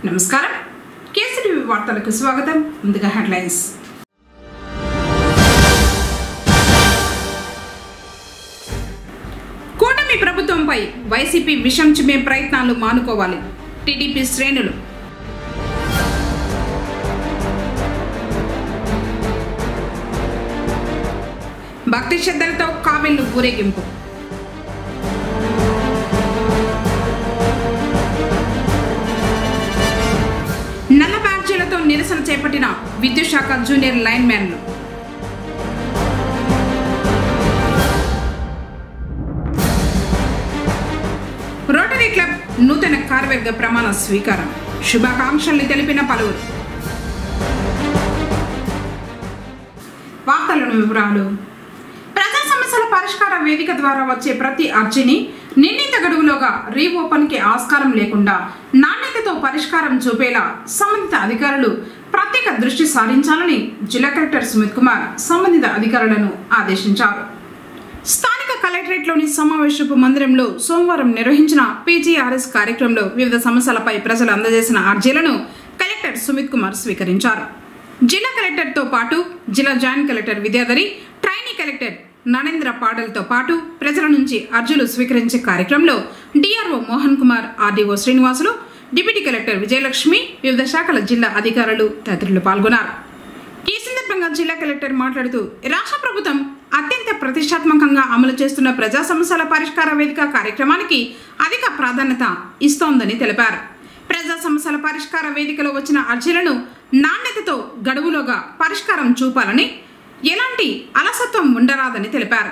నమస్కారం కేసీటీవీ వార్తలకు స్వాగతం. ముందుగా హెడ్లైన్స్. కూటమి ప్రభుత్వంపై వైసీపీ విషం చిమ్మే ప్రయత్నాలు మానుకోవాలి. టీడీపీ శ్రేణులు. భక్తి శ్రద్ధలతో కావెళ్లు ఊరేగింపు. నల్ల బ్యాడ్జీలతో నిరసన చేపట్టిన విద్యుత్ శాఖ జూనియర్ లైన్ మ్యాన్లు. రోటరీ క్లబ్ నూతన కార్యవర్గ ప్రమాణ స్వీకారం. శుభాకాంక్షల్ని తెలిపిన పలువురు. వార్తలను వివరాలు. ప్రజా సమస్యల పరిష్కార వేదిక ద్వారా వచ్చే ప్రతి అర్జీని నిర్ణీత గడువులోగా రీఓపెన్ కి ఆస్కారం లేకుండా నాణ్యతతో పరిష్కారం చూపేలా సంబంధిత అధికారులు ప్రత్యేక దృష్టి సారించాలని జిల్లా కలెక్టర్ సుమిత్ కుమార్ సంబంధిత అధికారులను ఆదేశించారు. స్థానిక కలెక్టరేట్లోని సమావేశపు మందిరంలో సోమవారం నిర్వహించిన పీజీఆర్ఎస్ కార్యక్రమంలో వివిధ సమస్యలపై ప్రజలు అందజేసిన అర్జీలను కలెక్టర్ సుమిత్ కుమార్ స్వీకరించారు. జిల్లా కలెక్టర్తో పాటు జిల్లా joint collector Vidyadhari, trainee collector Narendra పాడల్తో పాటు ప్రజల నుంచి అర్జీలు స్వీకరించే కార్యక్రమంలో DRO Mohan Kumar, RDO Srinivasulu, deputy collector Vijayalakshmi, వివిధ శాఖల జిల్లా అధికారులు తదితరులు పాల్గొన్నారు. ఈ సందర్భంగా జిల్లా కలెక్టర్ మాట్లాడుతూ రాష్ట్ర ప్రభుత్వం అత్యంత ప్రతిష్టాత్మకంగా అమలు చేస్తున్న ప్రజా సమస్యల పరిష్కార వేదిక కార్యక్రమానికి అధిక ప్రాధాన్యత ఇస్తోందని తెలిపారు. ప్రజా సమస్యల పరిష్కార వేదికలో వచ్చిన అర్జీలను నాణ్యతతో గడువులోగా పరిష్కారం చూపాలని, ఎలాంటి అలసత్వం ఉండరాదని తెలిపారు.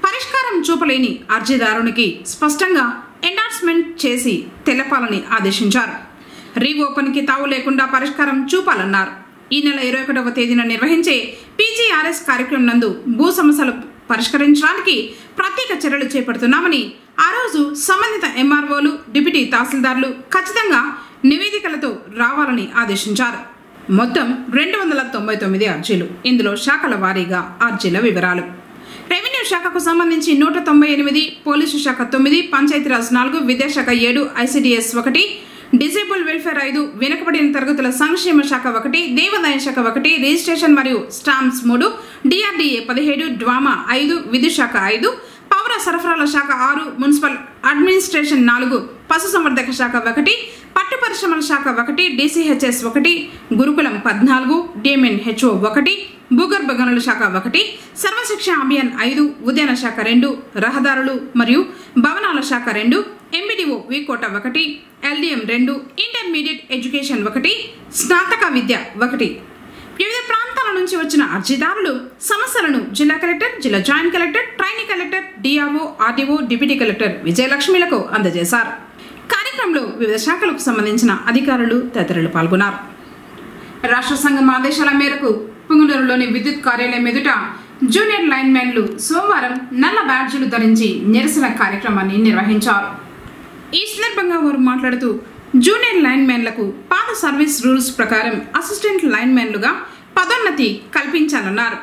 పరిష్కారం చూపలేని అర్జీదారునికి స్పష్టంగా ఎండార్స్మెంట్ చేసి తెలపాలని ఆదేశించారు. రీఓపెన్ కి తావు లేకుండా పరిష్కారం చూపాలన్నారు. ఈ నెల 21వ తేదీన నిర్వహించే పీజీఆర్ఎస్ కార్యక్రమం నందు భూ సమస్యలు పరిష్కరించడానికి ప్రత్యేక చర్యలు చేపడుతున్నామని, ఆ రోజు సంబంధిత ఎంఆర్ఓలు, డిప్యూటీ తహసీల్దార్లు ఖచ్చితంగా నివేదికలతో రావాలని ఆదేశించారు. మొత్తం 299 అర్జీలు. ఇందులో శాఖల వారీగా అర్జీల వివరాలు. రెవెన్యూ శాఖకు సంబంధించి 198, పోలీసు శాఖ 9, పంచాయతీరాజ్ 4, విద్యాశాఖ 7, ఐసిడిఎస్ 1, డిసేబుల్ వెల్ఫేర్ 5, వెనుకబడిన తరగతుల సంక్షేమ శాఖ 1, దేవాదాయ శాఖ 1, రిజిస్ట్రేషన్ మరియు స్టాంప్స్ 3, డిఆర్డీఏ 17, డ్వామా 5, విద్యుత్ శాఖ 5, పౌర సరఫరాల శాఖ 6, మున్సిపల్ అడ్మినిస్ట్రేషన్ 4, పశుసంవర్ధక శాఖ 1, పట్టు పరిశ్రమల శాఖ 1, డిసిహెచ్ఎస్ 1, గురుకులం 14, డిఎంఎన్హెచ్ఓ 1, భూగర్భ గనుల శాఖ 1, సర్వశిక్ష అభియాన్ 5, ఉద్యాన శాఖ 2, రహదారులు మరియు భవనాల శాఖ 2, MBDO V Kota 1, LDM 2, intermediate education 1, స్నాతక విద్య 1. వివిధ ప్రాంతాల నుంచి వచ్చిన అర్జీదారులు సమస్యలను జిల్లా కలెక్టర్, జిల్లా joint collector, trainee collector, DRO, RDO, deputy collector విజయలక్ష్మిలకు అందజేశారు. కార్యక్రమంలో వివిధ శాఖలకు సంబంధించిన అధికారులు తదితరులు పాల్గొన్నారు. రాష్ట్ర సంఘం ఆదేశాల మేరకు పుంగనూరులోని విద్యుత్ కార్యాలయం ఎదుట జూనియర్ లైన్ మ్యాన్లు సోమవారం నల్ల బ్యాడ్జీలు ధరించి నిరసన కార్యక్రమాన్ని నిర్వహించారు. ఈ సందర్భంగా వారు మాట్లాడుతూ జూనియర్ లైన్ మ్యాన్లకు పాత సర్వీస్ రూల్స్ ప్రకారం అసిస్టెంట్ లైన్ మ్యాన్లుగా పదోన్నతి కల్పించాలన్నారు.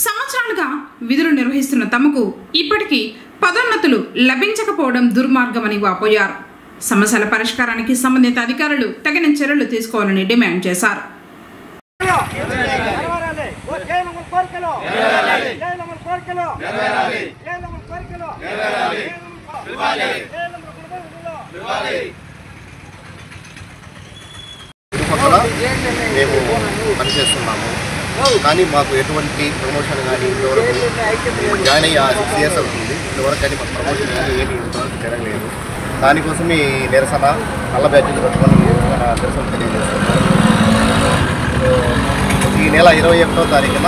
సంవత్సరాలుగా విధులు నిర్వహిస్తున్న తమకు ఇప్పటికీ పదోన్నతులు లభించకపోవడం దుర్మార్గమని వాపోయారు. సమస్యల పరిష్కారానికి సంబంధిత అధికారులు తగిన చర్యలు తీసుకోవాలని డిమాండ్ చేశారు. మేము పనిచేస్తున్నాము, కానీ మాకు ఎటువంటి ప్రమోషన్ కానీ ఇంతవరకు జాయిన్ అయ్యి 6 years అవుతుంది. ఇంతవరకు కానీ మాకు ప్రమోషన్ కానీ ఏమి ఇంతవరకు జరగలేదు. దానికోసం ఈ నిరసన నల్ల బ్యాడ్జీలు పట్టుకొని నిరసన తెలియజేస్తున్నాము. ఈ నెల 21వ తారీఖున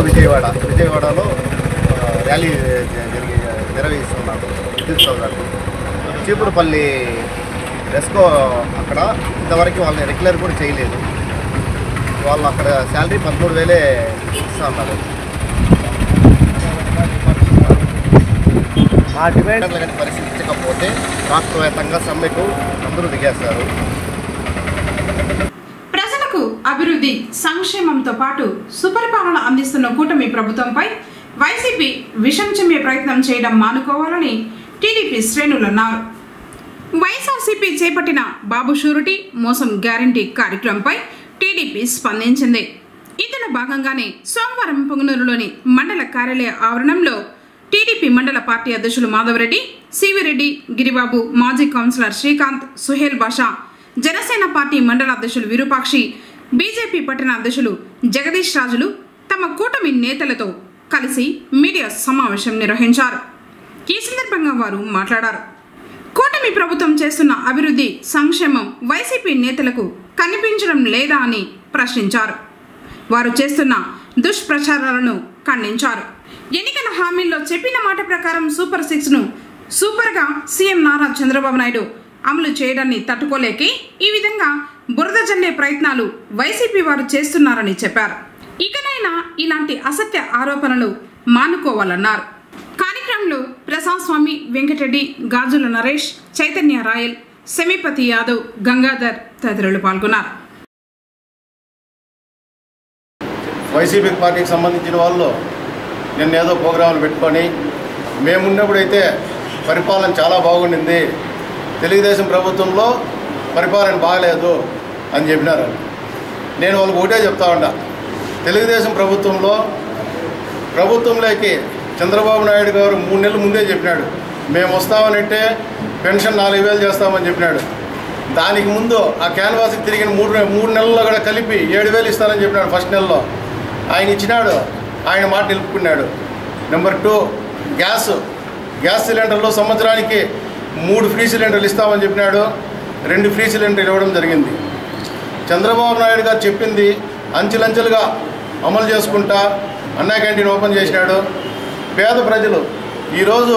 విజయవాడలో ర్యాలీ నిర్వహిస్తున్నాము. విద్యుత్ సౌదాలు చీపురుపల్లి రెస్కో అక్కడ ఇంతవరకు వాళ్ళని రెగ్యులర్ కూడా చేయలేదు. వాళ్ళు అక్కడ శాలరీ 13,000 ఇస్తా ఉన్నారు. ఆ డిమాండ్లు కానీ పరిశీలించకపోతే రాష్ట్ర వ్యాప్తంగా సమ్మెకు అందరూ దిగేస్తారు. ప్రజలకు అభివృద్ధి, సంక్షేమంతో పాటు సుపరిపాలన అందిస్తున్న కూటమి ప్రభుత్వంపై వైసీపీ విషం చిమ్మే ప్రయత్నం చేయడం మానుకోవాలని టీడీపీ శ్రేణులు అన్నారు. వైఎస్ఆర్సీపీ చేపట్టిన బాబు షూరిటీ మోసం గ్యారంటీ కార్యక్రమంపై టీడీపీ స్పందించింది. ఇందులో భాగంగానే సోమవారం పొంగనూరులోని మండల కార్యాలయ ఆవరణంలో టీడీపీ మండల పార్టీ అధ్యక్షులు మాధవరెడ్డి, సివిరెడ్డి, గిరిబాబు, మాజీ కౌన్సిలర్ శ్రీకాంత్, సుహేల్ బాషా, జనసేన పార్టీ మండల అధ్యక్షులు విరూపాక్షి, బీజేపీ పట్టణ అధ్యక్షులు జగదీష్ రాజులు తమ కూటమి నేతలతో కలిసి మీడియా సమావేశం నిర్వహించారు. ఈ సందర్భంగా వారు మాట్లాడారు. కూటమి ప్రభుత్వం చేస్తున్న అభివృద్ధి సంక్షేమం వైసీపీ నేతలకు కనిపించడం లేదా అని ప్రశ్నించారు. వారు చేస్తున్న దుష్ప్రచారాలను ఖండించారు. ఎన్నికల హామీల్లో చెప్పిన మాట ప్రకారం సూపర్ 6ను సూపర్గా సీఎం నారా చంద్రబాబు నాయుడు అమలు చేయడాన్ని తట్టుకోలేకే ఈ విధంగా బురద జల్లే ప్రయత్నాలు వైసీపీ వారు చేస్తున్నారని చెప్పారు. ఇకనైనా ఇలాంటి అసత్య ఆరోపణలు మానుకోవాలన్నారు. కార్యక్రమంలో ప్రసాదస్వామి, వెంకటరెడ్డి, గాజుల నరేష్, చైతన్య రాయల్, సెమీపతి యాదవ్, గంగాధర్ తదితరులు పాల్గొన్నారు. వైసీపీ పార్టీకి సంబంధించిన వాళ్ళు నిన్న ఏదో ప్రోగ్రాంలు పెట్టుకొని మేమున్నప్పుడైతే పరిపాలన చాలా బాగుండింది, తెలుగుదేశం ప్రభుత్వంలో పరిపాలన బాగలేదు అని చెప్పినారు. నేను వాళ్ళకి ఒకటే చెప్తా ఉంటా, తెలుగుదేశం ప్రభుత్వంలోకి చంద్రబాబు నాయుడు గారు 3 నెలల ముందే చెప్పినాడు మేము వస్తామనంటే పెన్షన్ 4,000 చేస్తామని చెప్పినాడు. దానికి ముందు ఆ క్యాన్వాస్కి తిరిగిన 3 నెలల్లో కూడా కలిపి 7,000 ఇస్తానని చెప్పినాడు. ఫస్ట్ నెలలో ఆయన ఇచ్చినాడు, ఆయన మాట నిలుపుకున్నాడు. నెంబర్ 2 గ్యాస్ సిలిండర్లో సంవత్సరానికి 3 ఫ్రీ సిలిండర్లు ఇస్తామని చెప్పినాడు. 2 ఫ్రీ సిలిండర్లు ఇవ్వడం జరిగింది. చంద్రబాబు నాయుడు గారు చెప్పింది అంచెలంచెలుగా అమలు చేసుకుంటా అన్నా క్యాంటీన్ ఓపెన్ చేసినాడు. పేద ప్రజలు ఈరోజు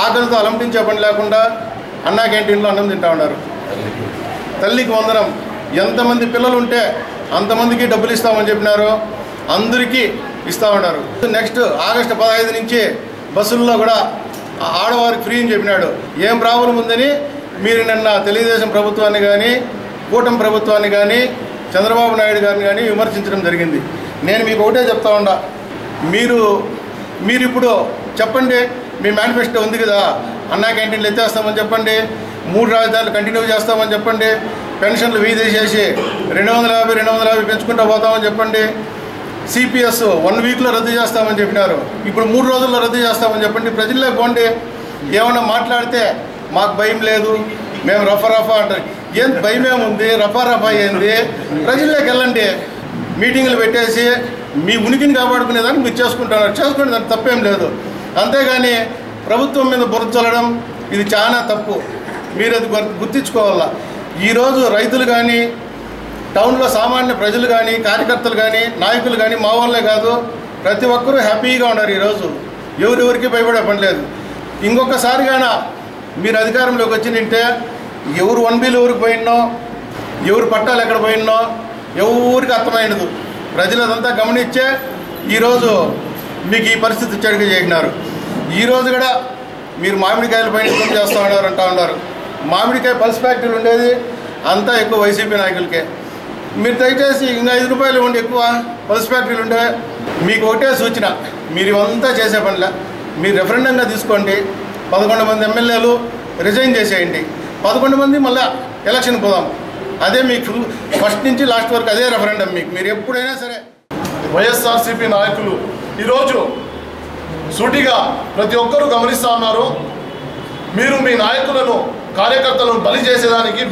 ఆకలితో అలంటించే పని లేకుండా అన్నా క్యాంటీన్లో అన్నం తింటా ఉన్నారు. తల్లికి వందనం, ఎంతమంది పిల్లలు ఉంటే అంతమందికి డబ్బులు ఇస్తామని చెప్పినారు, అందరికీ ఇస్తూ ఉన్నారు. నెక్స్ట్ ఆగస్టు 15 నుంచి బస్సుల్లో కూడా ఆడవారికి ఫ్రీ అని చెప్పినాడు. ఏం ప్రాబ్లం ఉందని మీరు నిన్న తెలుగుదేశం ప్రభుత్వాన్ని కానీ కూటమి ప్రభుత్వాన్ని కానీ చంద్రబాబు నాయుడు గారిని కానీ విమర్శించడం జరిగింది. నేను మీకు ఒకటే చెప్తా ఉన్నా, మీరు ఇప్పుడు చెప్పండి, మీ మేనిఫెస్టో ఉంది కదా, అన్నా క్యాంటీన్లు ఎత్తేస్తామని చెప్పండి, 3 రాజధానులు కంటిన్యూ చేస్తామని చెప్పండి, పెన్షన్లు 1000 తీసేసి 250 పెంచుకుంటూ పోతామని చెప్పండి, సిపిఎస్ 1 వీక్లో రద్దు చేస్తామని చెప్పినారు, ఇప్పుడు 3 రోజుల్లో రద్దు చేస్తామని చెప్పండి. ప్రజల్లో పోండి, ఏమన్నా మాట్లాడితే మాకు భయం లేదు, మేము రఫా అంటారు. ఏం భయం ఏముంది, రఫా ఏంది? ప్రజల్లోకి వెళ్ళండి, మీటింగులు పెట్టేసి మీ ఉనికిని కాపాడుకునేదాన్ని మీరు చేసుకోండి, దానికి తప్పేం లేదు. అంతేగాని ప్రభుత్వం మీద బురద చల్లడం ఇది చాలా తప్పు, మీరు అది గుర్తించుకోవాలా. ఈరోజు రైతులు కానీ టౌన్లో సామాన్య ప్రజలు కానీ కార్యకర్తలు కానీ నాయకులు కానీ మా వాళ్ళే కాదు, ప్రతి ఒక్కరూ హ్యాపీగా ఉన్నారు. ఈరోజు ఎవరెవరికి భయపడే పని లేదు. ఇంకొకసారిగానా మీరు అధికారంలోకి వచ్చి నింటే ఎవరు 1Bలు ఎవరికి పోయినో, ఎవరు పట్టాలు ఎక్కడ పోయినో ఎవరికి అర్థమైనదు. ప్రజలు అదంతా గమనించే ఈరోజు మీకు ఈ పరిస్థితి చెడుగా చేసినారు. ఈరోజు కూడా మీరు మామిడికాయల పైన యుద్ధం చేస్తూ ఉన్నారు. మామిడికాయ పల్స్ ఫ్యాక్టరీలు ఉండేది అంతా ఎక్కువ వైసీపీ నాయకులకే. మీరు దయచేసి ఇంకా 5 రూపాయలు ఉండి ఎక్కువ పల్స్ ఫ్యాక్టరీలు ఉండే. మీకు ఒకటే సూచన, మీరు ఇవంతా చేసే పనిలే, మీరు రెఫరెండంగా తీసుకోండి. 11 మంది ఎమ్మెల్యేలు రిజైన్ చేసేయండి, 11 మంది మళ్ళీ ఎలక్షన్ పోదాం. అదే మీకు ఫస్ట్ నుంచి లాస్ట్ వరకు అదే రెఫరెండం. మీరు ఎప్పుడైనా సరే వైఎస్ఆర్సీపీ నాయకులు ఈరోజు సూటిగా ప్రతి ఒక్కరూ గమనిస్తూ ఉన్నారు. మీరు మీ నాయకులను కార్యకర్తలను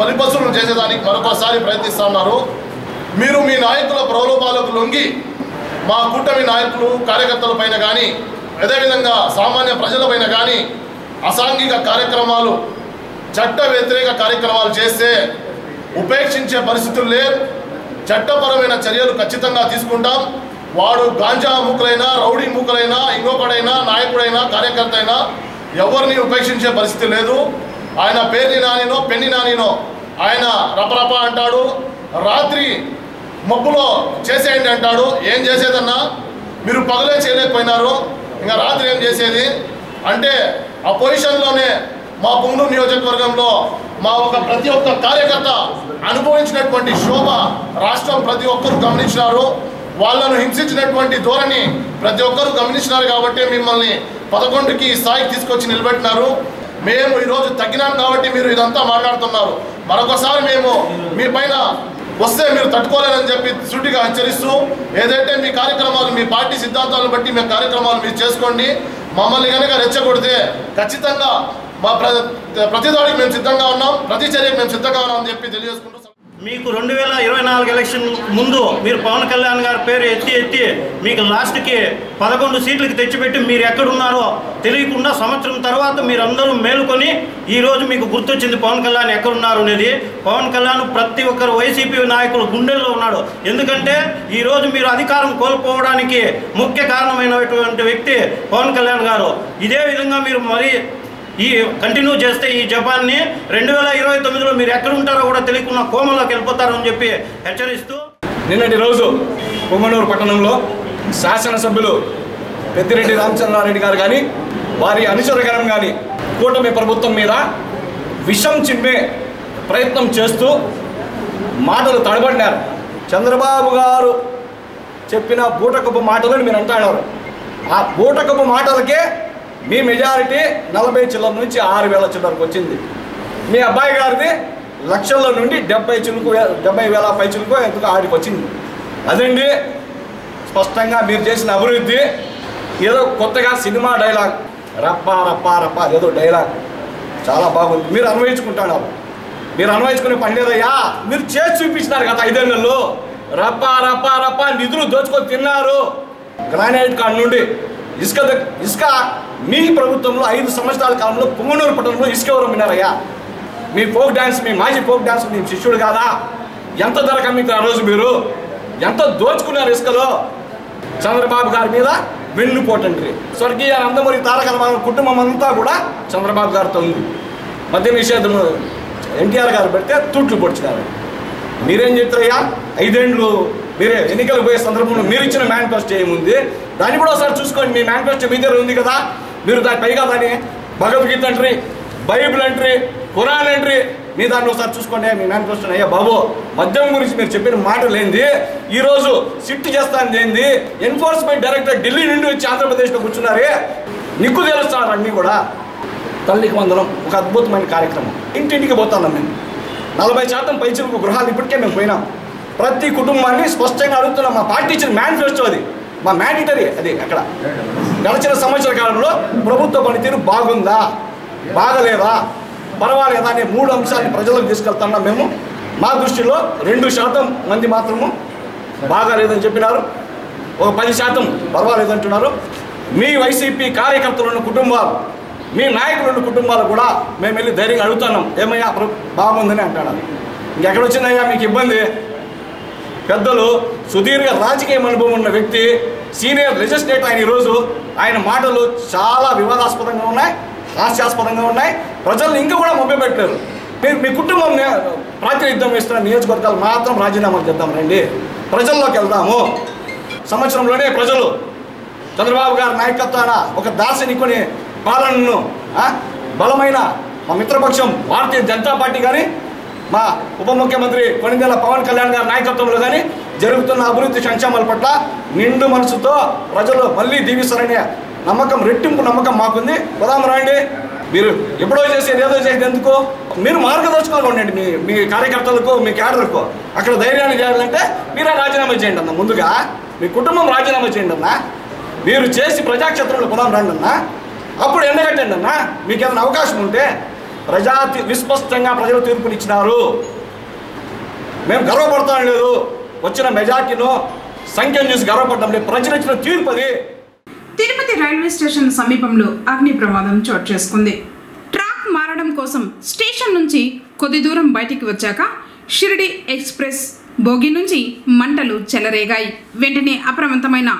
బలిపశువులను చేసేదానికి మరొకసారి ప్రయత్నిస్తూ ఉన్నారు. మీరు మీ నాయకుల ప్రలోభాలకు లొంగి మా కూటమి నాయకులు కార్యకర్తల పైన కానీ అదేవిధంగా సామాన్య ప్రజలపైన కానీ అసాంఘిక కార్యక్రమాలు, చట్ట వ్యతిరేక కార్యక్రమాలు చేస్తే ఉపేక్షించే పరిస్థితులు లేవు. చట్టపరమైన చర్యలు ఖచ్చితంగా తీసుకుంటాం. వాడు గాంజా మూకలైనా, రౌడీ మూకలైనా, ఇంకొకడైనా, నాయకుడైనా, కార్యకర్త అయినా ఎవరిని ఉపేక్షించే పరిస్థితి లేదు. ఆయన పేర్ని నానినో పెన్ని నానినో ఆయన రపరప అంటాడు, రాత్రి మబ్బులో చేసేయండి అంటాడు. ఏం చేసేదన్నా, మీరు పగలే చేయలేకపోయినారు, ఇంకా రాత్రి ఏం చేసేది అంటే ఆ పొజిషన్లోనే మా పొంగనూరు నియోజకవర్గంలో మా ప్రతి ఒక్క కార్యకర్త అనుభవించినటువంటి శోభ రాష్ట్రం ప్రతి ఒక్కరు గమనించినారు. వాళ్ళను హింసించినటువంటి ధోరణి ప్రతి ఒక్కరు గమనించినారు. కాబట్టి మిమ్మల్ని 11కి స్థాయికి తీసుకొచ్చి నిలబెట్టినారు. మేము ఈరోజు తగ్గినాం కాబట్టి మీరు ఇదంతా మాట్లాడుతున్నారు. మరొకసారి మేము మీ పైన వస్తే మీరు తట్టుకోలేరని చెప్పి సూటిగా హెచ్చరిస్తూ, ఏదైతే మీ కార్యక్రమాలు మీ పార్టీ సిద్ధాంతాలను బట్టి మీ కార్యక్రమాలు మీరు చేసుకోండి. మమ్మల్ని కనుక రెచ్చగొడితే ఖచ్చితంగా మా ప్రతిదాడికి మేము సిద్ధంగా ఉన్నాం, ప్రతి చర్యకు మేము సిద్ధంగా ఉన్నాం అని చెప్పి తెలియజేసుకుంటూ, మీకు 2024 ఎలక్షన్ ముందు మీరు పవన్ కళ్యాణ్ గారి పేరు ఎత్తి మీకు లాస్ట్కి 11 సీట్లకి తెచ్చిపెట్టి మీరు ఎక్కడున్నారో తెలియకుండా సంవత్సరం తర్వాత మీరందరూ మేలుకొని ఈరోజు మీకు గుర్తొచ్చింది పవన్ కళ్యాణ్ ఎక్కడున్నారు అనేది. పవన్ కళ్యాణ్ ప్రతి ఒక్కరు వైసీపీ నాయకులు గుండెల్లో ఉన్నాడు. ఎందుకంటే ఈరోజు మీరు అధికారం కోల్పోవడానికి ముఖ్య కారణమైనటువంటి వ్యక్తి పవన్ కళ్యాణ్ గారు. ఇదే విధంగా మీరు మరి ఈ కంటిన్యూ చేస్తే ఈ జపాన్ని 2029లో మీరు ఎక్కడ ఉంటారో కూడా తెలియకుండా కోమలోకి వెళ్ళిపోతారని చెప్పి హెచ్చరిస్తూ, నిన్నటి రోజు పొంగనూరు పట్టణంలో శాసనసభ్యులు పెద్దిరెడ్డి రామచంద్రారెడ్డి గారు కానీ వారి అనుచరగణం కానీ కూటమి ప్రభుత్వం మీద విషం చిమ్మే ప్రయత్నం చేస్తూ మాటలు తడబడినారు. చంద్రబాబు గారు చెప్పిన బూటకపు మాటలను మీరు అంటున్నారు. ఆ బూటకపు మాటలకే మీ మెజారిటీ 40 చిల్లర నుంచి 6,000 చిల్లరకు వచ్చింది. మీ అబ్బాయి గారిది లక్షల నుండి 70,000 పై చిలుకు ఎందుకు ఆడికి వచ్చింది. అదండి స్పష్టంగా మీరు చేసిన అభివృద్ధి. ఏదో కొత్తగా సినిమా డైలాగ్ రప్పా రప్పా రప్పా ఏదో డైలాగ్ చాలా బాగుంది. మీరు అన్వయించుకుంటున్నారు. మీరు అన్వయించుకునే పని లేదయ్యా. మీరు చేసి చూపించినారు గత 5 ఏళ్లలో. రప్పా రప్పా రప్పా నిధులు దోచుకొని తిన్నారు. గ్రానైట్ కాడ నుండి ఇసుక మీ ప్రభుత్వంలో 5 సంవత్సరాల కాలంలో పొంగనూరు పట్టణంలో ఇసుక ఎవరు విన్నారయ్యా? మీ ఫోక్ డ్యాన్స్, మీ మాజీ ఫోక్ డ్యాన్స్ మీ శిష్యుడు కాదా? ఎంత ధర కమ్మించారు ఆ రోజు? మీరు ఎంత దోచుకున్నారు ఇసుకలో? చంద్రబాబు గారి మీద వెన్నుపోటండ్రి. స్వర్గీయ నందమూరి తారక రామారావు కుటుంబం అంతా కూడా చంద్రబాబు గారితో ఉంది. మద్య నిషేధం ఎన్టీఆర్ గారు పెడితే తూట్లు పొడిచినారు. మీరేం చెప్తారయ్యా? 5 ఏళ్ళు మీరే ఎన్నికలకు పోయే సందర్భంలో మీరు ఇచ్చిన మేనిఫెస్టో ఏముంది? దాన్ని కూడా ఒకసారి చూసుకోండి. మీ మేనిఫెస్టో మీ దగ్గర ఉంది కదా. మీరు దాని పైగా దాన్ని భగవద్గీత అంటారు, బైబిల్ అంటారు, ఖురాన్ అంటారు. మీ దాన్ని ఒకసారి చూసుకోండి మీ మేనిఫెస్టో. అయ్యా బాబు, మద్యం గురించి మీరు చెప్పిన మాటలు ఏంది? ఈరోజు షిఫ్ట్ చేస్తాను ఏంది? ఎన్ఫోర్స్మెంట్ డైరెక్టర్ ఢిల్లీ నుండి వచ్చి ఆంధ్రప్రదేశ్లో కూర్చున్నారే. నిక్కు తెలుస్తున్నారు అన్నీ కూడా. తల్లికి వందనం ఒక అద్భుతమైన కార్యక్రమం. ఇంటింటికి పోతున్నాం మేము. 40% పైచిలకు గృహాలు ఇప్పటికే మేము పోయినాం. ప్రతి కుటుంబాన్ని స్పష్టంగా అడుగుతున్నాం. మా పార్టీ ఇచ్చిన మేనిఫెస్టో అది, మా మ్యాండేటరీ అది. అక్కడ గడిచిన సంవత్సర కాలంలో ప్రభుత్వ పనితీరు బాగుందా, బాగలేదా, పర్వాలేదా అనే 3 అంశాన్ని ప్రజలకు తీసుకెళ్తున్నాం మేము. మా దృష్టిలో 2% మంది మాత్రము బాగాలేదని చెప్పినారు. ఒక 10% పర్వాలేదంటున్నారు. మీ వైసీపీ కార్యకర్తలున్న కుటుంబాలు, మీ నాయకులున్న కుటుంబాలు కూడా మేము వెళ్ళి ధైర్యంగా అడుగుతున్నాం. ఏమయ్యా బాగుందని అంటున్నారు. ఇంకెక్కడ వచ్చిందయ్యా మీకు ఇబ్బంది? పెద్దలు, సుదీర్ఘ రాజకీయ అనుభవం ఉన్న వ్యక్తి, సీనియర్ లెజిస్లేటర్ ఆయన. ఈరోజు ఆయన మాటలు చాలా వివాదాస్పదంగా ఉన్నాయి, హాస్యాస్పదంగా ఉన్నాయి. ప్రజలను ఇంకా కూడా మభ్యపెట్టారు. మీరు మీ కుటుంబం ప్రాతినిధ్యం వేస్తున్న నియోజకవర్గాలు మాత్రం రాజీనామా చేద్దాం రండి, ప్రజల్లోకి వెళ్దాము. సంవత్సరంలోనే ప్రజలు చంద్రబాబు గారి నాయకత్వాన ఒక దార్శనికుని పాలనను బలమైన మా మిత్రపక్షం భారతీయ జనతా పార్టీ కానీ మా ఉప ముఖ్యమంత్రి కొణిదెల పవన్ కళ్యాణ్ గారి నాయకత్వంలో కానీ జరుగుతున్న అభివృద్ధి సంక్షేమాల పట్ల నిండు మనసుతో ప్రజలు మళ్ళీ దీవిస్తారనే నమ్మకం, రెట్టింపు నమ్మకం మాకుంది. పోదాం రండి. మీరు ఎప్పుడో చేసేది ఏదో చేసేది ఎందుకు? మీరు మార్గదర్శకాలు ఉండండి మీ కార్యకర్తలకు, మీ క్యాడర్కు. అక్కడ ధైర్యాన్ని చేయాలంటే మీరే రాజీనామా చేయండి అన్న. ముందుగా మీ కుటుంబం రాజీనామా చేయండి అన్న. మీరు చేసి ప్రజాక్షేత్రంలో పోదాం రండి అన్న. అప్పుడు ఎండగట్టండి అన్న. మీకు ఏదైనా అవకాశం ఉంటే. విస్పష్టంగా ప్రజలు తీర్పునిచ్చినారు. మేము గర్వపడతాం లేదు, వచ్చిన మెజార్టీలో సంఖ్యను చూసి గర్వపడటం లేదు. ప్రజలు ఇచ్చిన తీర్పు అది. తిరుపతి రైల్వే స్టేషన్ సమీపంలో అగ్ని ప్రమాదం చోటు చేసుకుంది. ట్రాక్ మారడం కోసం స్టేషన్ నుంచి కొద్ది దూరం బయటికి వచ్చాక షిరిడి ఎక్స్ప్రెస్ బోగి నుంచి మంటలు చెలరేగాయి. వెంటనే అప్రమత్తమైన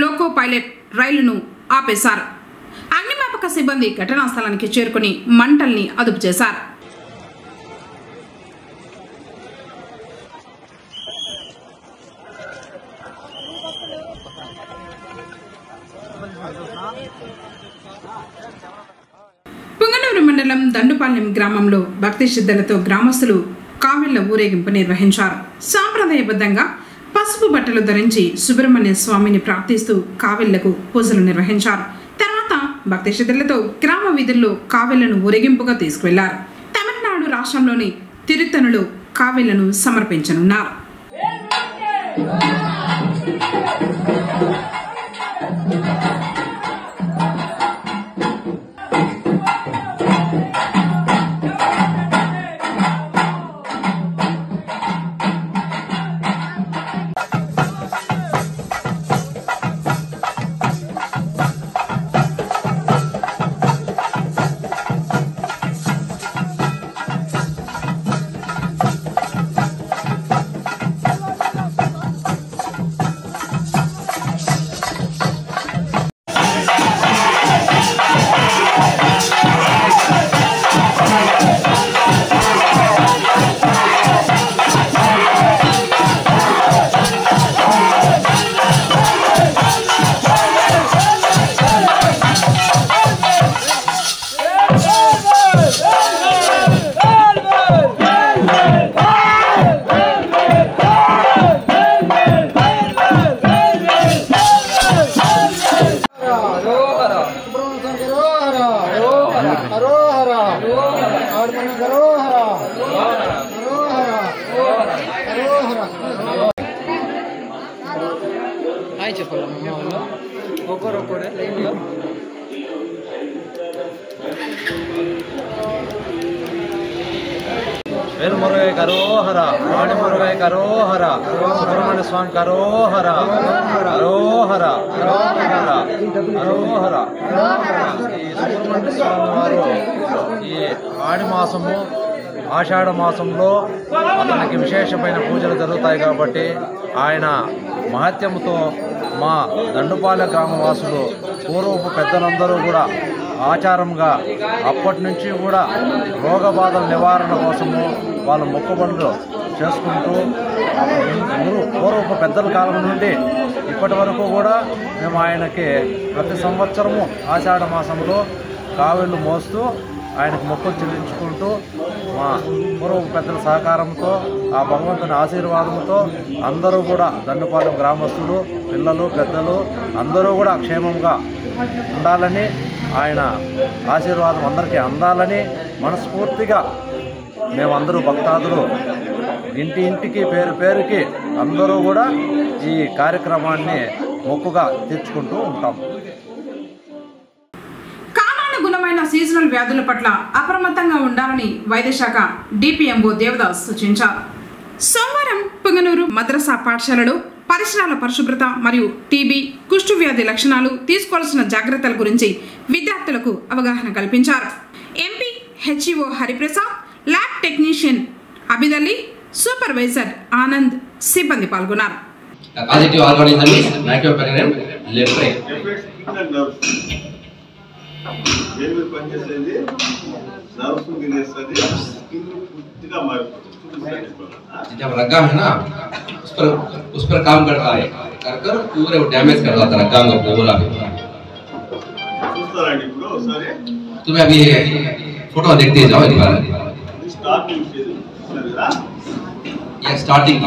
లోకో పైలట్ రైలును ఆపేశారు. అగ్నిమాపక సిబ్బంది ఘటనా స్థలానికి చేరుకుని మంటల్ని అదుపు చేశారు. పుంగనూరు మండలం దండుపాలెం గ్రామంలో భక్తి శ్రద్ధలతో గ్రామస్తులు కావిళ్ల ఊరేగింపు నిర్వహించారు. సాంప్రదాయబద్ధంగా పసుపు బట్టలు ధరించి సుబ్రహ్మణ్య స్వామిని ప్రార్థిస్తూ కావిళ్లకు పూజలు నిర్వహించారు. తర్వాత భక్తి శ్రద్ధలతో గ్రామ వీధుల్లో కావెళ్లను ఊరేగింపుగా తీసుకువెళ్లారు. తమిళనాడు రాష్ట్రంలోని తిరుత్తణిలో కావెళ్లను సమర్పించనున్నారు. వేలుమురుగై కరోహర రాణిమురుగై కరోహర సుబ్రహ్మణ్య స్వామి కరోహర కరోహర కరోహర. ఈ సుబ్రహ్మణ్య స్వామి వారు ఈ ఆడి మాసము ఆషాఢ మాసంలో అతనికి విశేషమైన పూజలు జరుగుతాయి కాబట్టి ఆయన మహత్యముతో మా దండుపాలె గ్రామవాసులు పూర్వపు పెద్దలందరూ కూడా ఆచారంగా అప్పటి నుంచి కూడా రోగ బాధల నివారణ కోసము వాళ్ళ మొక్కుబడులు చేసుకుంటూ పూర్వపు పెద్దల కాలం నుండి ఇప్పటి వరకు కూడా మేము ఆయనకి ప్రతి సంవత్సరము ఆషాఢ మాసంలో కావెళ్ళు మోస్తూ ఆయనకు మొక్కులు చెల్లించుకుంటూ మా పూర్వపు పెద్దల సహకారంతో ఆ భగవంతుని ఆశీర్వాదంతో అందరూ కూడా దండుపాలెం గ్రామస్తులు పిల్లలు పెద్దలు అందరూ కూడా క్షేమంగా ఉండాలని ఆయన ఆశీర్వాదం అందరికీ అందాలని మనస్ఫూర్తిగా మేమందరూ భక్తాదులు ఇంటి ఇంటికి పేరు పేరుకి అందరూ కూడా ఈ కార్యక్రమాన్ని మొక్కుగా తీర్చుకుంటూ ఉంటాం. కాలానుగుణమైన సీజనల్ వ్యాధుల పట్ల అప్రమత్తంగా ఉండాలని వైద్యశాఖ డిపిఎంఓ దేవదాస్ సూచించారు. సోమవారం పుంగనూరు మద్రసా పాఠశాలలో పరిసరాల పరిశుభ్రత మరియు టీబీ కుష్టు వ్యాధి లక్షణాలు తీసుకోవాల్సిన జాగ్రత్తల గురించి విద్యార్థులకు అవగాహన కల్పించారు. MP HEO Hariprasad, lab technician Abid Ali, supervisor Anand సిబ్బంది పాల్గొన్నారు. जब रग्गा है ना उस पर काम करता है कर पूरे डैमेज करवा था रग्गा को बोला भी. तुम्हें अभी फोटो देखते जाओ एक बार. ये स्टार्टिंग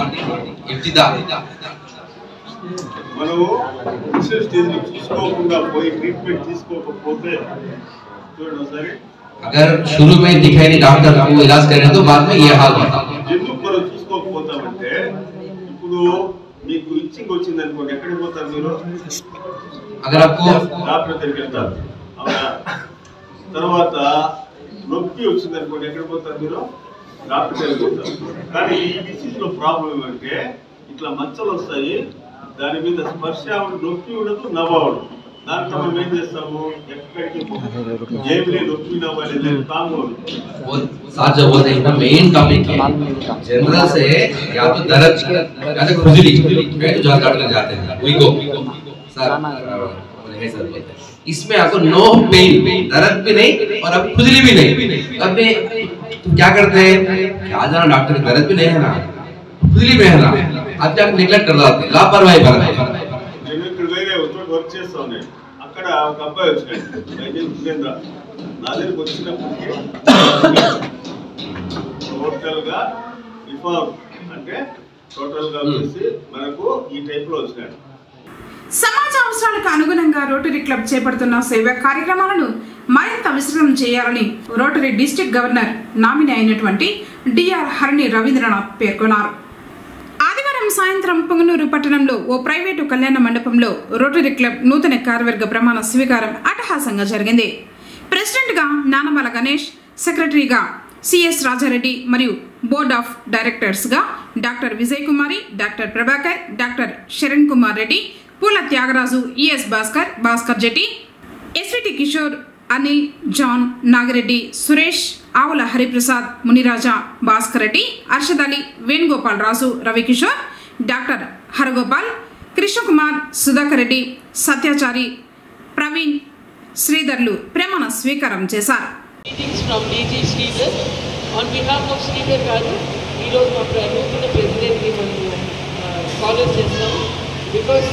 इब्तिदा మనము రిసెర్చ్ స్టేజ్ లో చూసుకోకుండా పోయి ట్రీట్మెంట్ తీసుకోకపోతే చూడండి సరే. अगर शुरू में दिखाई नहीं डॉक्टर को इलाज करें तो बाद में ये हाल होता है. ఎందుకు మనం చూసుకోకపోతామంటే ఇప్పుడు మీకు ఇచ్చింగ్ వచ్చింది అనుకోండి ఎక్కడికి పోతారు మీరు? अगर आपको డాక్టర్ దగ్గరికి వెళ్తారు అవునా? తర్వాత నొప్పి వచ్చింది అనుకోండి ఎక్కడికి పోతారు మీరు? డాక్టర్ దగ్గరికి పోతారు. కానీ ఈ డిసీజ్ లో ప్రాబ్లం ఏమంటే ఇట్లా మచ్చలు వస్తాయి, దాని మీద స్పర్శ నొప్పి ఉండదు, నవ్వదు. దాంట్లో మనం ఏం చేస్తాము? ఎక్కడికి ఏమి నొప్పి నవ్వలేదు కాము साथ जो बोलते हैं मेन टॉपिक है जनरल से या तो दर्द या तो खुजली मैं तो जॉल काट कर जाते हैं वी गो सर है सर बोलते हैं इसमें आपको नो पेन दर्द भी नहीं और अब खुजली भी नहीं. अब तुम क्या करते हैं क्या जाना डॉक्टर दर्द भी नहीं है ना खुजली में है ना आप जाकर निगलेक्ट कर जाते हैं लापरवाही बरतते हैं. నేను ఇక్కడ వేరే వర్క్ చేస్తాను. అక్కడ ఒక అబ్బాయి వచ్చాడు నా దగ్గరికి వచ్చినప్పటికీ టోటల్ గా రిఫార్మ్ అంటే టోటల్ గా వచ్చేసి మనకు ఈ టైప్ లో వచ్చినాడు. సమాజ అవసరాలకు అనుగుణంగా రోటరీ క్లబ్ చేపడుతున్న సేవా కార్యక్రమాలను మరింత విస్తృతం చేయాలని రోటరీ డిస్ట్రిక్ట్ గవర్నర్ నామినీ అయినటువంటి డిఆర్ హరిణి రవీంద్రనాథ్ పేర్కొన్నారు. ఆదివారం సాయంత్రం పొంగనూరు పట్టణంలో ఓ ప్రైవేటు కళ్యాణ మండపంలో రోటరీ క్లబ్ నూతన కార్యవర్గ ప్రమాణ స్వీకారం అట్టహాసంగా జరిగింది. ప్రెసిడెంట్గా నానబాల గణేష్, సెక్రటరీగా సిఎస్ రాజారెడ్డి మరియు బోర్డ్ ఆఫ్ డైరెక్టర్స్గా doctor Vijay Kumari, doctor Prabhakar, doctor Sharan Kumar Reddy, Poola Thyagaraju, ES Bhaskar Jetti, SVT Kishore, Anil, John, Nagireddy, Suresh, Avula Hariprasad, Muniraja, Bhaskar Reddy, Arshad Ali, Venugopal Raju, Ravikishore, doctor Haragopal, Krishnakumar, Sudhakar Reddy, Satyachari, Praveen, శ్రీధర్లు ప్రమాణ స్వీకారం చేశారు. On behalf of Sridhar Garu, we don't have to nutana president ki manu follow chestam because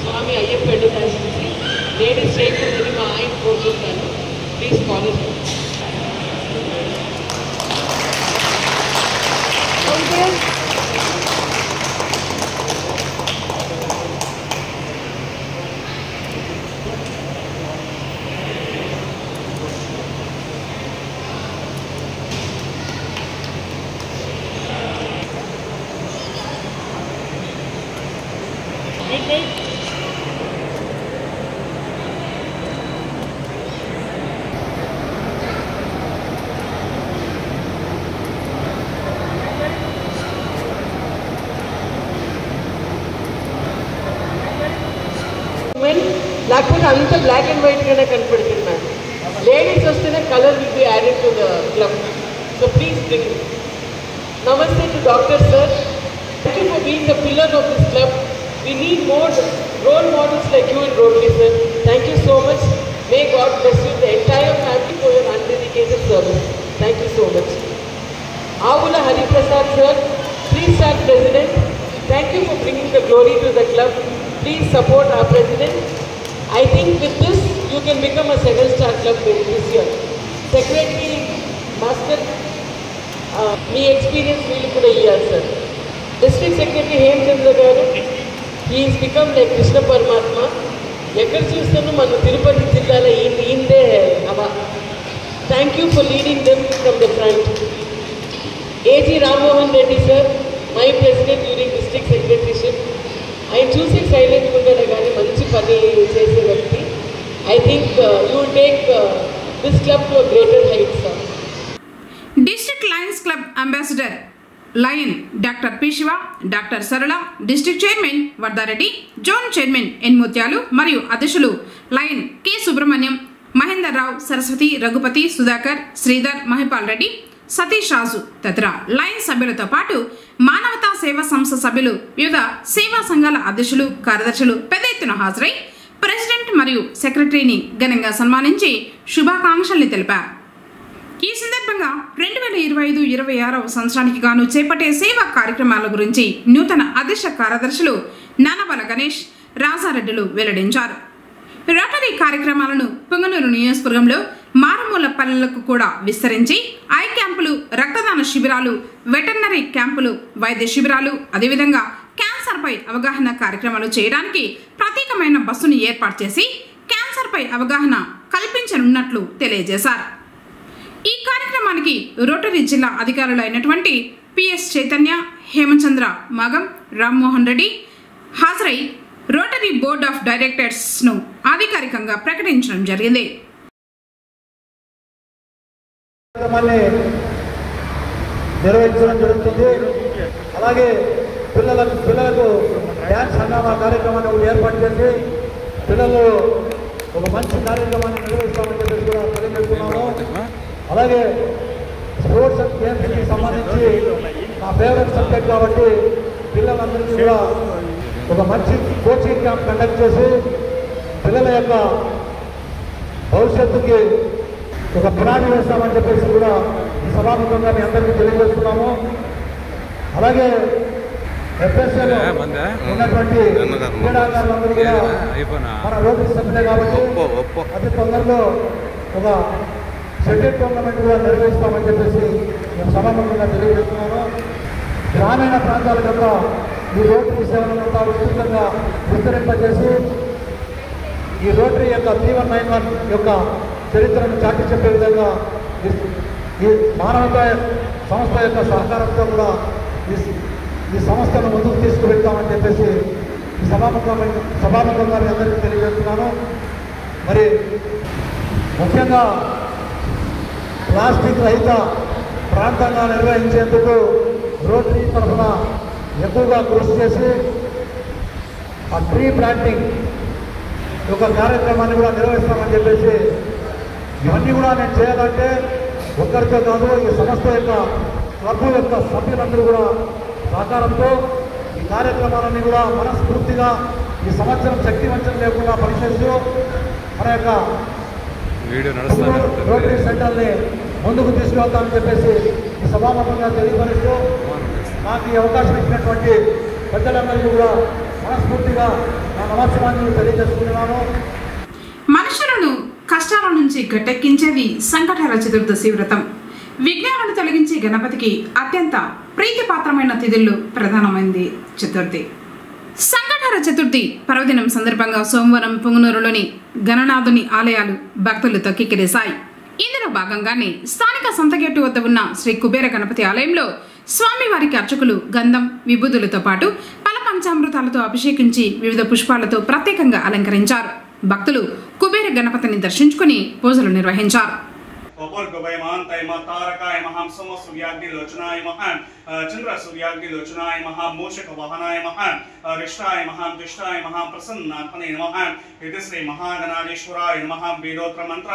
Swami Ayyappa Education ladies straight to the mind korutunnanu. Please follow him. లేకపోతే అంత black and వైట్గానే కనపడుతుంది ma'am. Ladies వస్తేనే colour will be added to the club. So please bring. నమస్తే to doctor sir. Thank you for being the pillar of this club. We need more role models like you in Rotary sir. Thank you so much. May God bless you the entire family for your undedicated service. Thank you so much. Avula Hariprasad sir, 3-star president. Thank you for bringing the glory to the club. Please support our president. I think with this, you can become a 7-star club this year. Secretary, Master, me experience really kuda iyar sir. District Secretary Hemchandra garu, he has become like Krishna Paramatma. Ekkada chustanu mana Tirupati jillala inde hava. Thank you for leading them from the front. A.G. Rammohan Reddy sir, my president during district secretaryship. ఆయన చూసి సైలెంట్గా ఉండేది కానీ మంచి పని చేసే వ్యక్తి. I think you will take this club to greater heights sir. District Lions Club ambassador Lion doctor P Siva, doctor Sarala, district chairman Vardhareddy, zone chairman N Mutyalu మరియు అధ్యక్షులు లయన్ కె సుబ్రహ్మణ్యం, మహేందర్ రావు, సరస్వతి, రఘుపతి, సుధాకర్, శ్రీధర్, మహిపాల్ రెడ్డి, సతీష్ రాజు తదితర లయన్స్ సభ్యులతో పాటు మానవతా సేవా సంస్థ సభ్యులు, వివిధ సేవా సంఘాల అధ్యక్షులు, కార్యదర్శులు పెద్ద ఎత్తున హాజరై ప్రెసిడెంట్ మరియు సెక్రటరీని ఘనంగా సన్మానించి శుభాకాంక్షల్ని తెలిపారు. ఈ సందర్భంగా 2025-26వ సంవత్సరానికి గాను చేపట్టే సేవా కార్యక్రమాల గురించి నూతన అధ్యక్ష కార్యదర్శులు నానబాల గణేష్, రాజారెడ్డిలు వెల్లడించారు. రోటరీ కార్యక్రమాలను పొంగనూరు నియోజకవర్గంలో మారుమూల పల్లెలకు కూడా విస్తరించి ఐ క్యాంపులు, రక్తదాన శిబిరాలు, వెటర్నరీ క్యాంపులు, వైద్య శిబిరాలు, అదేవిధంగా క్యాన్సర్పై అవగాహన కార్యక్రమాలు చేయడానికి ప్రత్యేకమైన బస్సును ఏర్పాటు చేసి క్యాన్సర్పై అవగాహన కల్పించనున్నట్లు తెలియజేశారు. ఈ కార్యక్రమానికి రోటరీ జిల్లా అధికారులు అయినటువంటి పిఎస్ చైతన్య, హేమచంద్ర మాగం, రామ్మోహన్ రెడ్డి హాజరై రోటరీ బోర్డ్ ఆఫ్ డైరెక్టర్స్ను అధికారికంగా ప్రకటించడం జరిగింది. నిర్వహించడం జరుగుతుంది. అలాగే పిల్లలకు డ్యాన్స్ హంగామా కార్యక్రమాన్ని ఏర్పాటు చేసి పిల్లలు ఒక మంచి కార్యక్రమాన్ని నిర్వహిస్తామని చెప్పేసి కూడా తెలియజేస్తున్నాము. అలాగే స్పోర్ట్స్ అండ్ గేమ్స్కి సంబంధించి నా ఫేవరెట్ సబ్జెక్ట్ కాబట్టి పిల్లలందరికీ కూడా ఒక మంచి కోచింగ్ క్యాంప్ కండక్ట్ చేసి పిల్లల యొక్క భవిష్యత్తుకి ఒక పునాది వేస్తామని చెప్పేసి కూడా ఈ సభాముఖంగా మీ అందరికీ తెలియజేస్తున్నాము. అలాగే ఎఫ్ఎస్ఏలో ఉన్నటువంటి క్రీడాకారులందరూ కూడా మన రోటరీ సభ్యులే కాబట్టి అతి తొందరలో ఒక షెడ్యూల్ టోర్నమెంట్ కూడా నిర్వహిస్తామని చెప్పేసి మేము సభాముఖంగా తెలియజేస్తున్నాము. గ్రామీణ ప్రాంతాల యొక్క ఈ రోటరీ సేవలంతా విస్తృతంగా విస్తరింపజేసి ఈ రోటరీ యొక్క 3191 యొక్క చరిత్రను చాటి చెప్పే విధంగా ఈ మానవతా సంస్థ యొక్క సహకారంతో కూడా ఈ సంస్థను ముందుకు తీసుకువెళ్తామని చెప్పేసి ఈ సభాముఖంగా అందరికీ తెలియజేస్తున్నాను. మరి ముఖ్యంగా ప్లాస్టిక్ రహిత ప్రాంతంగా నిర్వహించేందుకు రోటరీ తరఫున ఎక్కువగా కృషి చేసి ఆ ట్రీ ప్లాంటింగ్ యొక్క కార్యక్రమాన్ని కూడా నిర్వహిస్తామని చెప్పేసి ఇవన్నీ కూడా నేను చేయాలంటే ఒక్కరితో కాదు, ఈ సంస్థ యొక్క క్లబ్ యొక్క సభ్యులందరూ కూడా సహకారంతో ఈ కార్యక్రమాలన్నీ కూడా మనస్ఫూర్తిగా ఈ సంవత్సరం శక్తివంచన లేకుండా పనిచేస్తూ మన యొక్క రోటరీ సెంటర్ని ముందుకు తీసుకెళ్తామని చెప్పేసి ఈ సభాముఖంగా తెలియపరుస్తూ నాకు ఈ అవకాశం ఇచ్చినటువంటి పెద్దలందరికీ కూడా మనస్ఫూర్తిగా నా నమస్కారాన్ని తెలియజేసుకుంటున్నాను. మనుషులను కష్టాల నుంచి గట్టెక్కించేది సంకటహర చతుర్దశి వ్రతం. విఘ్నాలను తొలగించే గణపతికి అత్యంత ప్రీతిపాత్రమైన తిథుల్లో ప్రధానమైంది చతుర్థి. సంకటహర చతుర్థి పర్వదినం సందర్భంగా సోమవారం పుంగనూరులోని గణనాథుని ఆలయాలు భక్తులతో కిక్కిరిశాయి. ఇందులో భాగంగానే స్థానిక సంతగేటు వద్ద ఉన్న శ్రీ కుబేర గణపతి ఆలయంలో స్వామివారికి అర్చకులు గంధం విభూతులతో పాటు పల పంచామృతాలతో అభిషేకించి వివిధ పుష్పాలతో ప్రత్యేకంగా అలంకరించారు. భక్తులు కుబేర గణపతిని దర్శించుకుని పూజలు నిర్వహించారు. तारकाय महां सोम सूर्याग्नि लोचनाय महां चंद्र सूर्याग्नि लोचनाय महां मूषक वाहनाय महां रिष्टाय महां दुष्टाय महां प्रसन्नात्मने नमः इति श्री महागणाधीश्वराय नमः वेदोत्र मंत्र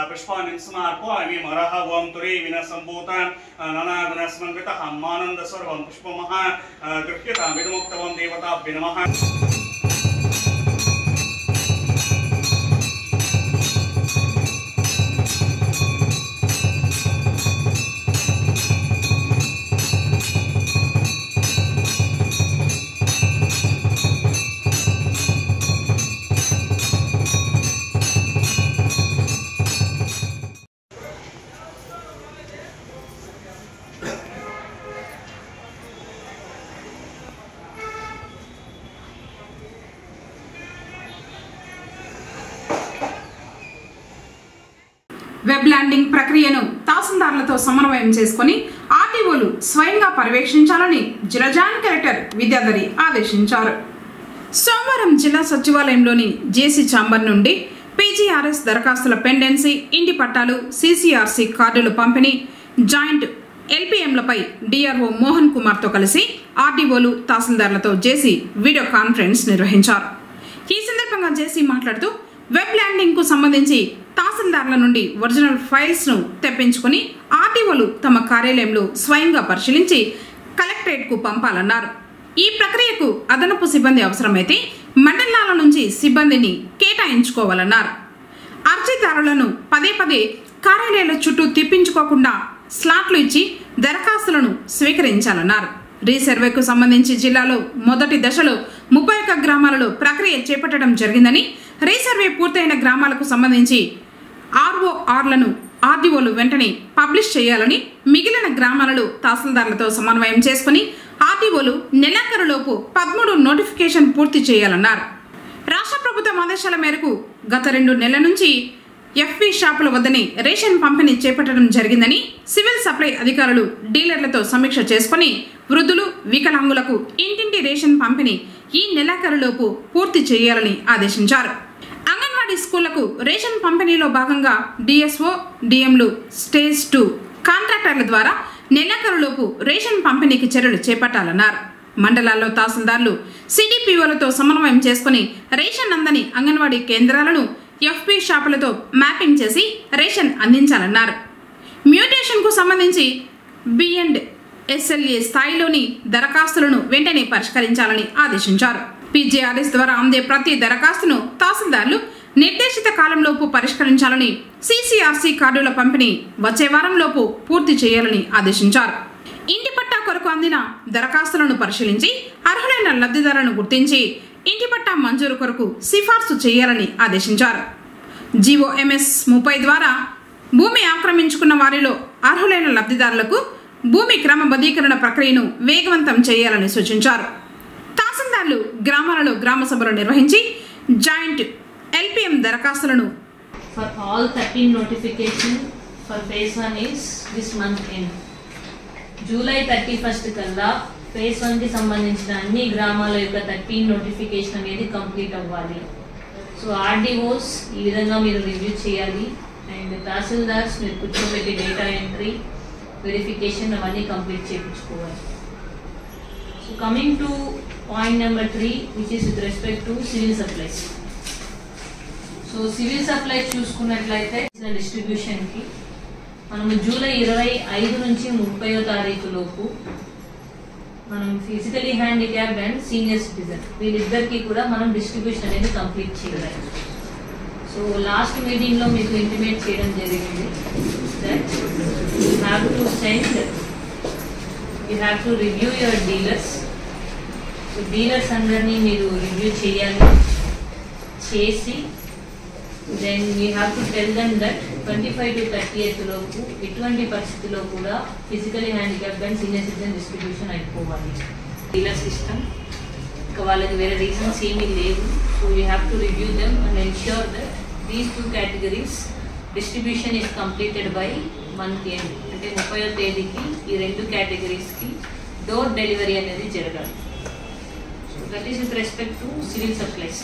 पुष्पाणि समर्पयामि मरः ओम तुरी विना संभूत नानागुण समन्वितः मानंद सर्वं पुष्पमः गृह्यतां विमुक्तवं देवताभ्यो नमः. వెబ్ ల్యాండింగ్ ప్రక్రియను తహసీల్దార్లతో సమన్వయం చేసుకుని ఆర్టీఓలు స్వయంగా పర్యవేక్షించాలని జిల్లా జాయింట్ కలెక్టర్ విద్యాధరి ఆదేశించారు. సోమవారం జిల్లా సచివాలయంలోని జేసీ ఛాంబర్ నుండి పీజీఆర్ఎస్ దరఖాస్తుల పెండెన్సీ, ఇంటి పట్టాలు, సీసీఆర్సీ కార్డులు పంపిణీ, జాయింట్ ఎల్పీఎంలపై డిఆర్ఓ మోహన్ కుమార్తో కలిసి ఆర్టీఓలు తహసీల్దార్లతో జేసీ వీడియో కాన్ఫరెన్స్ నిర్వహించారు. ఈ సందర్భంగా జేసీ మాట్లాడుతూ వెబ్ ల్యాండింగ్ కు సంబంధించి తహసీల్దార్ల నుండి ఒరిజినల్ ఫైల్స్ ను తెప్పించుకుని ఆర్టీఓలు తమ కార్యాలయంలో స్వయంగా పరిశీలించి కలెక్టరేట్ కు పంపాలన్నారు. ఈ ప్రక్రియకు అదనపు సిబ్బంది అవసరమైతే మండలాల నుంచి సిబ్బందిని కేటాయించుకోవాలన్నారు. అర్జీదారులను పదే పదే కార్యాలయాల చుట్టూ తిప్పించుకోకుండా స్లాట్లు ఇచ్చి దరఖాస్తులను స్వీకరించాలన్నారు. రీసర్వేకు సంబంధించి జిల్లాలో మొదటి దశలో 31 గ్రామాలలో ప్రక్రియ చేపట్టడం జరిగిందని, రీసర్వే పూర్తయిన గ్రామాలకు సంబంధించి ఆర్ఓఆర్లను ఆర్డీఓలు వెంటనే పబ్లిష్ చేయాలని, మిగిలిన గ్రామాలలో తహసీల్దార్లతో సమన్వయం చేసుకుని ఆర్డీఓలు నెలాఖరులోపు 13 నోటిఫికేషన్ పూర్తి చేయాలన్నారు. రాష్ట్ర ప్రభుత్వం ఆదేశాల మేరకు గత 2 నెలల నుంచి ఎఫ్పీ షాపుల వద్దనే రేషన్ పంపిణీ చేపట్టడం జరిగిందని, సివిల్ సప్లై అధికారులు డీలర్లతో సమీక్ష చేసుకుని వృద్ధులు, వికలాంగులకు ఇంటింటి రేషన్ పంపిణీ ఈ నెలాఖరులోపు పూర్తి చేయాలని ఆదేశించారు. అంగన్వాడీ స్కూళ్లకు రేషన్ పంపిణీలో భాగంగా డిఎస్ఓ, డిఎంలు స్టేజ్ 2 కాంట్రాక్టర్ల ద్వారా నెలాఖరులోపు రేషన్ పంపిణీకి చర్యలు చేపట్టాలన్నారు. మండలాల్లో తహసీల్దార్లు సిడిపిఓలతో సమన్వయం చేసుకుని రేషన్ అందని అంగన్వాడీ కేంద్రాలను ఎఫ్పీ షాపులతో మ్యాపింగ్ చేసి రేషన్ అందించాలన్నారు. మ్యూటేషన్ కు సంబంధించి బిఎండ్ఎస్ఎల్ఏ స్థాయిలోని దరఖాస్తులను వెంటనే పరిష్కరించాలని ఆదేశించారు. పీజీఆర్ఎస్ ద్వారా అందే ప్రతి దరఖాస్తును తహసీల్దార్లు నిర్దేశిత కాలంలోపు పరిష్కరించాలని, సీసీఆర్సీ కార్డుల పంపిణీ వచ్చే వారంలోపు పూర్తి చేయాలని ఆదేశించారు. ఇంటి పట్టా కొరకు అందిన దరఖాస్తులను పరిశీలించి అర్హులైన లబ్ధిదారులను గుర్తించి ఇంటి పట్టా మంజూరు కొరకు సిఫార్సు చేయాలని ఆదేశించారు. జీఓఎంఎస్ 30 ద్వారా భూమి ఆక్రమించుకున్న వారిలో అర్హులైన లబ్ధిదారులకు భూమి క్రమబద్ధీకరణ ప్రక్రియను వేగవంతం చేయాలని సూచించారు. తహసీల్దార్లు గ్రామాలలో గ్రామ సభలు నిర్వహించి జాయింట్ ఎల్పిఎం దరఖాస్తులను For all 13 notification for phase 1 is this month end. July 31st కల్లా phase 1 కి సంబంధించిన అన్ని గ్రామాల యొక్క 13 నోటిఫికేషన్ అనేది కంప్లీట్ అవ్వాలి. సో ఆర్డీఓస్ ఈ విధంగా మీరు రివ్యూ చేయాలి అండ్ తహసీల్దార్స్ మీరు కూర్చోబెట్టి డేటా ఎంట్రీ వెరిఫికేషన్ అవన్నీ కంప్లీట్ చేయించుకోవాలి. So coming to point number 3 which is with respect to civil supplies. So civil supply చూసుకున్నట్లయితే డిస్ట్రిబ్యూషన్కి మనము జూలై 25 నుంచి 30వ తారీఖు లోపు మనం physically handicapped and senior citizen వీళ్ళిద్దరికీ కూడా మనం డిస్ట్రిబ్యూషన్ అనేది కంప్లీట్ చేయాలి. సో లాస్ట్ మీటింగ్లో మీకు ఇంటిమేట్ చేయడం జరిగింది that you have to send you have to review your dealers. So dealers అందరినీ మీరు రివ్యూ చేయాలి. చేసి then we have to tell them that 25 to 30th లోపు ఎటువంటి పరిస్థితిలో కూడా physically handicapped and senior citizen distribution అయిపోవాలి. డీలర్ సిస్టమ్ ఇంకా వాళ్ళకి వేరే రీజన్స్ ఏమీ లేవు. So you have to review them and ensure that these 2 categories distribution is completed by month end. అంటే 30వ తేదీకి ఈ 2 categoriesకి డోర్ డెలివరీ అనేది జరగాలి. So that is with respect to civil supplies.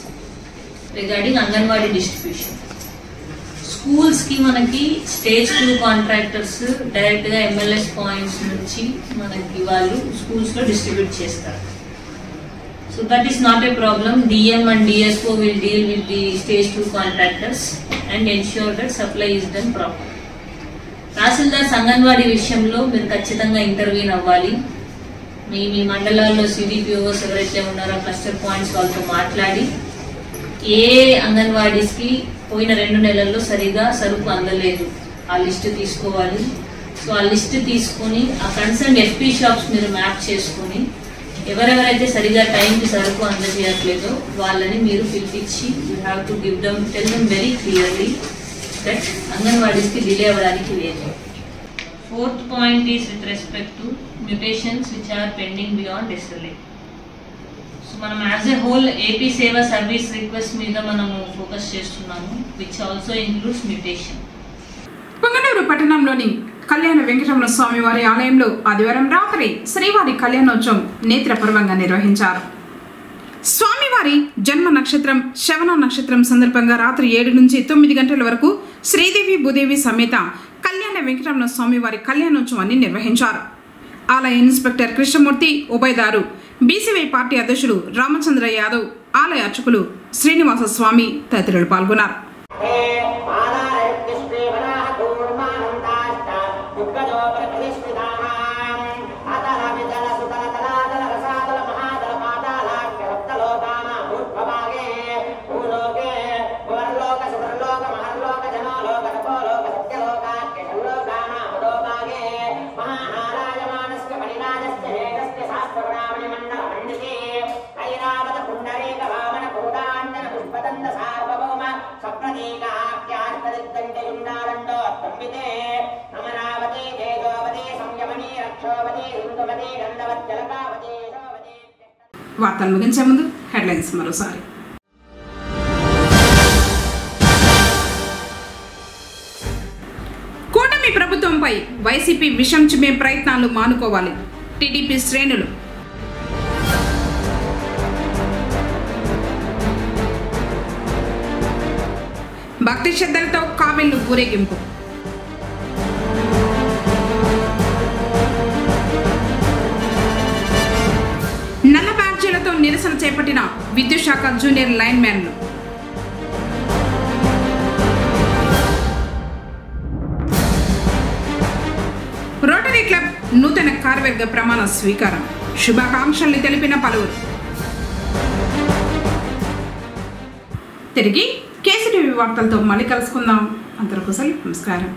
Regarding anganwadi distribution స్కూల్స్కి మనకి స్టేజ్ 2 కాంట్రాక్టర్స్ డైరెక్ట్గా MLS points నుంచి మనకి వాళ్ళు స్కూల్స్లో డిస్ట్రిబ్యూట్ చేస్తారు. So that is not a problem. DM and DSO will deal with the stage 2 contractors and ensure that supply is done proper. Tahsildars anganwadi విషయంలో మీరు ఖచ్చితంగా ఇంటర్వ్యూన్ అవ్వాలి. మీ మండలాల్లో CDPOs ఎవరైతే ఉన్నారో క్లస్టర్ పాయింట్స్ వాళ్ళతో మాట్లాడి ఏ అంగన్వాడీస్కి పోయిన 2 నెలల్లో సరిగా సరుకు అందలేదు ఆ లిస్ట్ తీసుకోవాలి. సో ఆ లిస్ట్ తీసుకొని ఆ కన్సర్న్ FP షాప్స్ మీరు మ్యాప్ చేసుకొని ఎవరెవరైతే సరిగా టైంకి సరుకు అందజేయట్లేదో వాళ్ళని మీరు పిలిపించి you have to give them tell them very clearly that అంగన్వాడీస్కి డిలే అవ్వడానికి లేదు. 4th point is with respect to mutations which are pending beyond SLA. So మనం as a whole AP Seva service request మీద మనము ఫోకస్ చేస్తున్నాము which also includes mutation. పొంగనూరు పట్టణంలోని కళ్యాణ వెంకటరమణ స్వామి వారి ఆలయంలో ఆదివారం రాత్రి శ్రీవారి కళ్యాణోత్సవం నేత్రపర్వంగా నిర్వహించారు. స్వామివారి జన్మ నక్షత్రం శ్రవణ నక్షత్రం సందర్భంగా రాత్రి 7 నుంచి 9 గంటల వరకు శ్రీదేవి భూదేవి సమేత కళ్యాణ వెంకటరమణ స్వామివారి కళ్యాణోత్సవాన్ని నిర్వహించారు. ఆలయ ఇన్స్పెక్టర్ కృష్ణమూర్తి, ఉభయదారు BCY పార్టీ అధ్యక్షుడు రామచంద్ర యాదవ్, ఆలయ అర్చకులు శ్రీనివాస స్వామి తదితరులు పాల్గొన్నారు. వార్తలు ముగించే ముందు హెడ్లైన్స్ మరోసారి. కూటమి ప్రభుత్వంపై వైసీపీ విషం చిమ్మే ప్రయత్నాలు మానుకోవాలి టీడీపీ శ్రేణులు. భక్తి శ్రద్ధలతో కావెళ్లు ఊరేగింపు. నల్ల బ్యాడ్జీలతో నిరసన చేపట్టిన విద్యుత్ శాఖ జూనియర్ లైన్ మ్యాన్లు. రోటరీ క్లబ్ నూతన కార్యవర్గ ప్రమాణ స్వీకారం, శుభాకాంక్షల్ని తెలిపిన పలువురు. తిరిగి KCTV వార్తలతో మళ్ళీ కలుసుకుందాం. అందరికీ నమస్కారం.